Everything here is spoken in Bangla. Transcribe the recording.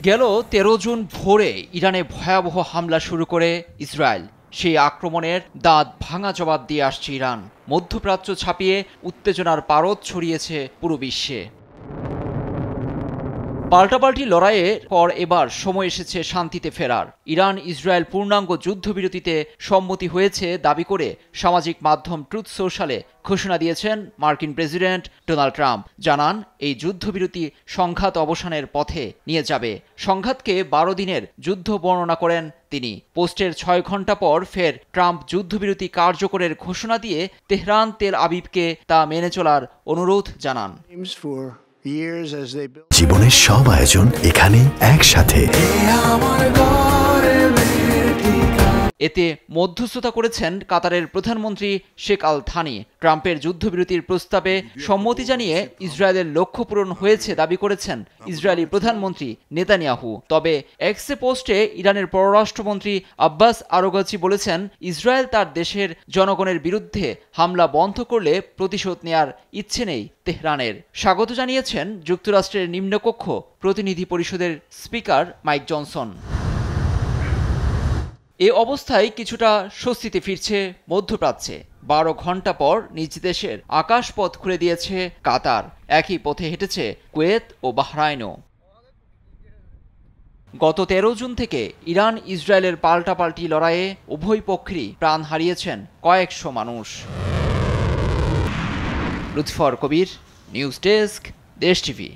গেল ১৩ জুন ভোরে ইরানে ভয়াবহ হামলা শুরু করে ইসরায়েল। সেই আক্রমণের দাঁত ভাঙা জবাব দিয়ে আসছে ইরান। মধ্যপ্রাচ্য ছাপিয়ে উত্তেজনার পারদ ছড়িয়েছে পুরো বিশ্বে। পাল্টাপাল্টি লড়াইয়ের পর এবার সময় এসেছে শান্তিতে ফেরার। ইরান ইসরায়েল পূর্ণাঙ্গ যুদ্ধবিরতিতে সম্মতি হয়েছে দাবি করে সামাজিক মাধ্যম ট্রুথ সোশ্যালে ঘোষণা দিয়েছেন মার্কিন প্রেসিডেন্ট ডোনাল্ড ট্রাম্প। জানান, এই যুদ্ধবিরতি সংঘাত অবসানের পথে নিয়ে যাবে। সংঘাতকে ১২ দিনের যুদ্ধ বর্ণনা করেন তিনি। পোস্টের ৬ ঘন্টা পর ফের ট্রাম্প যুদ্ধবিরতি কার্যকরের ঘোষণা দিয়ে তেহরান তেল আবিবকে তা মেনে চলার অনুরোধ জানান। জীবনের সব আয়োজন এখানে একসাথে। এতে মধ্যস্থতা করেছেন কাতারের প্রধানমন্ত্রী শেখ আল থানি। ট্রাম্পের যুদ্ধবিরতির প্রস্তাবে সম্মতি জানিয়ে ইসরায়েলের লক্ষ্য পূরণ হয়েছে দাবি করেছেন ইসরায়েলি প্রধানমন্ত্রী নেতানিয়াহু। তবে এক্সে পোস্টে ইরানের পররাষ্ট্রমন্ত্রী আব্বাস আরাগচি বলেছেন, ইসরায়েল তার দেশের জনগণের বিরুদ্ধে হামলা বন্ধ করলে প্রতিশোধ নেয়ার ইচ্ছে নেই তেহরানের। স্বাগত জানিয়েছেন যুক্তরাষ্ট্রের নিম্নকক্ষ প্রতিনিধি পরিষদের স্পিকার মাইক জনসন। এ অবস্থায় কিছুটা স্বস্তিতে ফিরছে মধ্যপ্রাচ্যে। ১২ ঘন্টা পর নিজ দেশের আকাশপথ খুলে দিয়েছে কাতার। একই পথে হেঁটেছে কুয়েত ও বাহরাইনও। গত ১৩ জুন থেকে ইরান ইসরায়েলের পাল্টাপাল্টি লড়াইয়ে উভয় পক্ষেরই প্রাণ হারিয়েছেন কয়েকশো মানুষ। লুৎফর কবির, নিউজ ডেস্ক, দেশ টিভি।